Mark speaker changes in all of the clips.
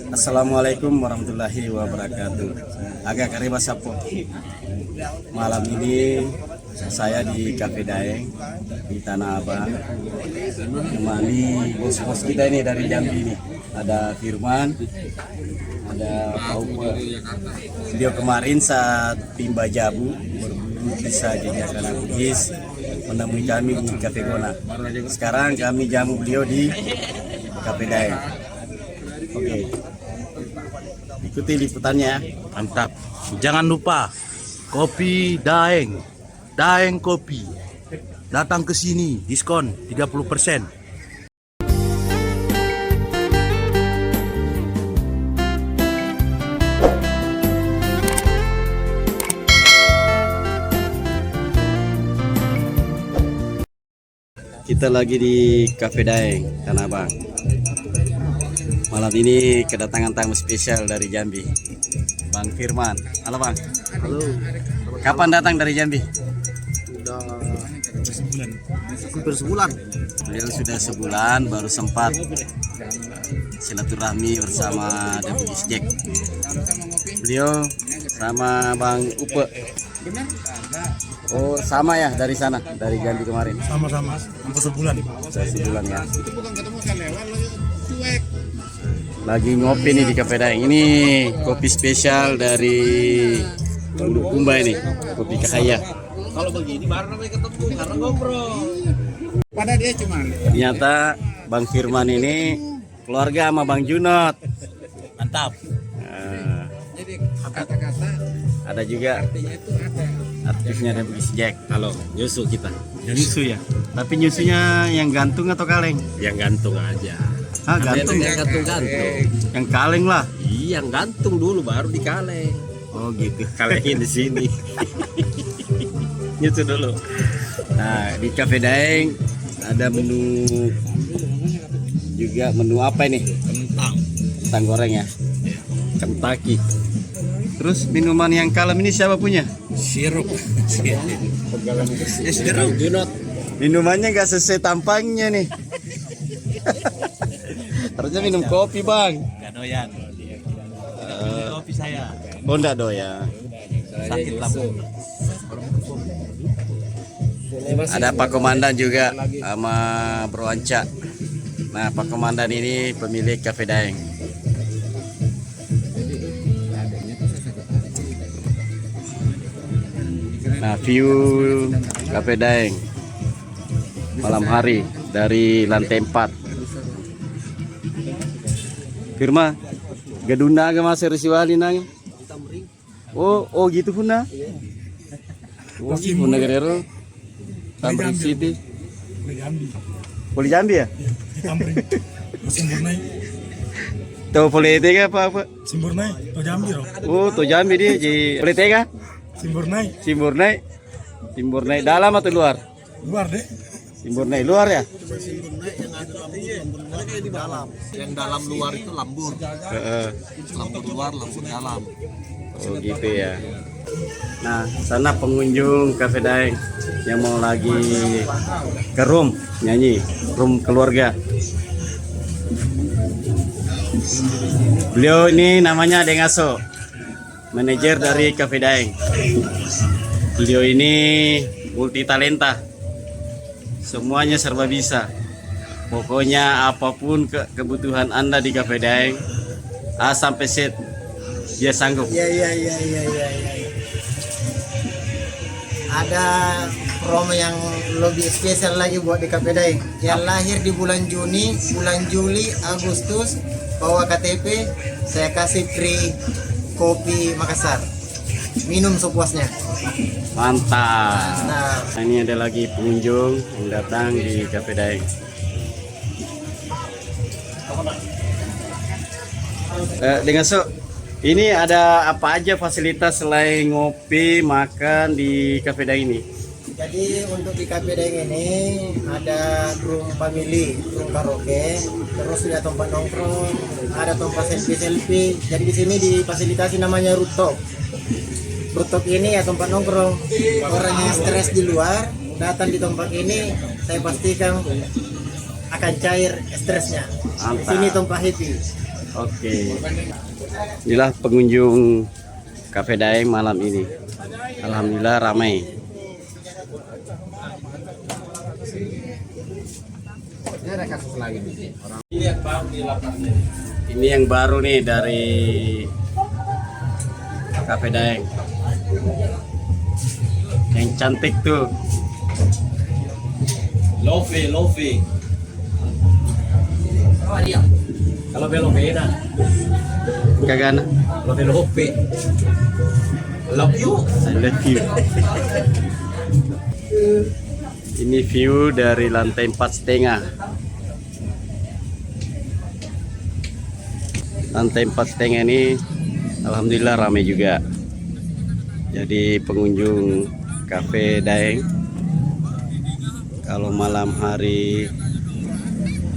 Speaker 1: Assalamualaikum warahmatullahi wabarakatuh. Agak kariba sapo. Malam ini saya di Cafe Daeng di Tanah Abang. Temani bos-bos kita ini dari Jambi ini. Ada Firman, ada Pauper. Video kemarin saat tim Bajabu berburu bisa jajakan Bugis menemui kami di Cafe Gona. Sekarang kami jamu beliau di Cafe Daeng. Oke. Ikuti liputannya.
Speaker 2: Mantap. Jangan lupa kopi Daeng. Daeng kopi. Datang ke sini, diskon 30%.
Speaker 1: Kita lagi di Cafe Daeng, Tanah Abang. Malam ini kedatangan tamu spesial dari Jambi, Bang Firman. Halo Bang.
Speaker 2: Halo.
Speaker 1: Kapan datang dari Jambi?
Speaker 2: Sudah hampir sebulan.
Speaker 1: Beliau sudah sebulan, baru sempat silaturahmi bersama Bugis Jack. Beliau sama Bang Upe. Oh sama ya dari sana, dari Jambi kemarin.
Speaker 3: Sama-sama, hampir sebulan.
Speaker 1: Sebulan ya. Lagi ngopi nih di Cafe Daeng. Ini kopi spesial dari Kumba ini, kopi Cahaya.
Speaker 2: Kalau begini baru namanya ketemu karena ngobrol.
Speaker 3: Pada dia cuma.
Speaker 1: Ternyata Bang Firman ini keluarga sama Bang Junot.
Speaker 2: Mantap.
Speaker 3: Jadi kata-kata
Speaker 1: Ada juga
Speaker 3: artinya itu ada.
Speaker 1: artisnya ada Bugis Jack.
Speaker 2: Halo, nyusu kita.
Speaker 1: Nyusu ya. Tapi nyusunya yang gantung atau kaleng?
Speaker 2: Yang gantung aja.
Speaker 1: Ah gantung ya.
Speaker 2: Yang gantung-gantung.
Speaker 1: Yang kaleng lah.
Speaker 2: Iya, yang gantung dulu baru dikaleng.
Speaker 1: Oh gitu.
Speaker 2: Kalengin di sini. Nyusu dulu.
Speaker 1: Nah di Cafe Daeng ada menu juga, menu apa ini?
Speaker 2: Kentang.
Speaker 1: Kentang goreng ya. Kentucky. Terus minuman yang kalem ini siapa punya?
Speaker 2: Sirup. Sirup. Junot.
Speaker 1: Minumannya nggak sesuai tampangnya nih. Harusnya minum kopi Bang.
Speaker 2: Gak doyan. Kopi saya.
Speaker 1: Oh enggak doyan.
Speaker 2: Sakit lambung.
Speaker 1: Ada Pak Komandan juga sama Bro Anca. Nah Pak Komandan ini pemilik Cafe Daeng. Nah view Cafe Daeng malam hari dari lantai 4. Firma Gaduna ke Mas Risiwali nang. Oh gitu Huna. Oh Huna Guerrero. Tamrin City. Poli Jambi ya?
Speaker 3: Tamrin. Simburnai.
Speaker 1: Tahu politika apa?
Speaker 3: Simburnai, to Jambi ro.
Speaker 1: Oh, to Jambi dia di politika.
Speaker 3: Simburnai,
Speaker 1: Simburnai. Simburnai dalam atau luar?
Speaker 3: luar deh.
Speaker 1: Simburnai luar ya?
Speaker 2: Di dalam. Yang dalam luar itu lambur. Lambur luar, lambur dalam.
Speaker 1: Oh gitu ya. Nah, sana pengunjung Cafe Daeng yang mau lagi ke room nyanyi, room keluarga. Beliau ini namanya Dengaso, manajer dari Cafe Daeng. Beliau ini multi talenta, semuanya serba bisa. Pokoknya apapun kebutuhan Anda di Cafe Daeng, A sampai Z, dia sanggup.
Speaker 4: Iya. Ada promo yang lebih spesial lagi buat di Cafe Daeng. Yang lahir di bulan Juni, bulan Juli, Agustus, bawa KTP, saya kasih free kopi Makassar. Minum sepuasnya.
Speaker 1: Mantap.
Speaker 4: Nah,
Speaker 1: Nah, ini ada lagi pengunjung yang datang di Cafe Daeng. Dengan ini ada apa aja fasilitas selain ngopi, makan di Cafe Daeng ini?
Speaker 4: jadi untuk di Cafe Daeng ini ada room family, room karaoke, terus ada tempat nongkrong, ada tempat selfie. Jadi di sini difasilitasi namanya rooftop. Rooftop ini ya tempat nongkrong. Orang yang stres di luar datang di tempat ini, saya pastikan akan cair stresnya. Di
Speaker 1: Mantap.
Speaker 4: sini tempat happy.
Speaker 1: Oke. Inilah pengunjung Cafe Daeng malam ini. Alhamdulillah ramai. Ini yang baru nih dari Cafe Daeng. Yang cantik tuh.
Speaker 2: Lofi. Kalau belok beda.
Speaker 1: Kagak na.
Speaker 2: Lofi. Love you.
Speaker 1: I love you. Ini view dari lantai 4,5. Lantai 4,5 ini alhamdulillah ramai juga. Jadi pengunjung Cafe Daeng kalau malam hari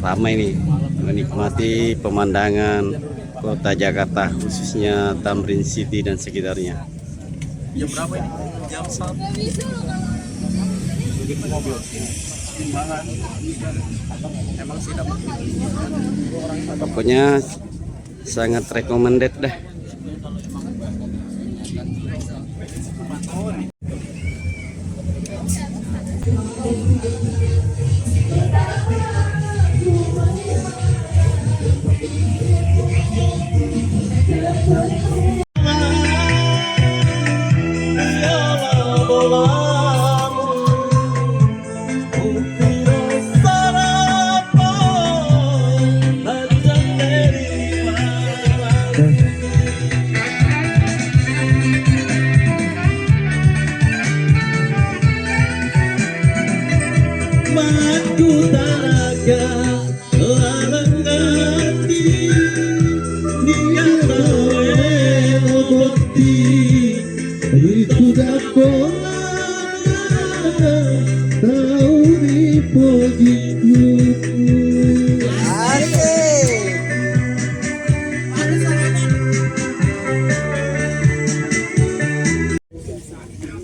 Speaker 1: ramai nih menikmati pemandangan kota Jakarta, khususnya Tamrin City dan sekitarnya.
Speaker 2: Jam berapa ini? Jam 1. Begitu mobil. Emang sih dapat.
Speaker 1: Pokoknya sangat recommended dah.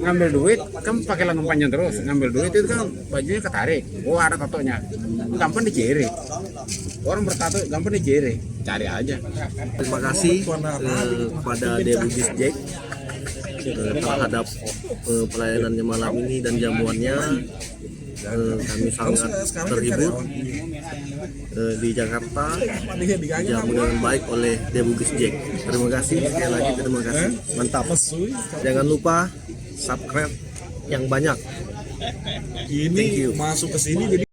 Speaker 5: Ngambil duit kan pakai lengan panjang terus, ngambil duit itu kan bajunya ketarik, ada tatonya, gampang diciri, orang bertato gampang diciri, cari aja.
Speaker 2: Terima kasih kepada Debugis Jack terhadap pelayanannya malam ini dan jamuannya. Kami sangat terhibur di Jakarta, dijamu dengan baik oleh Debugis Jack. Terima kasih sekali lagi, terima kasih, mantap. Jangan lupa subscribe yang banyak.
Speaker 3: Ini masuk ke sini jadi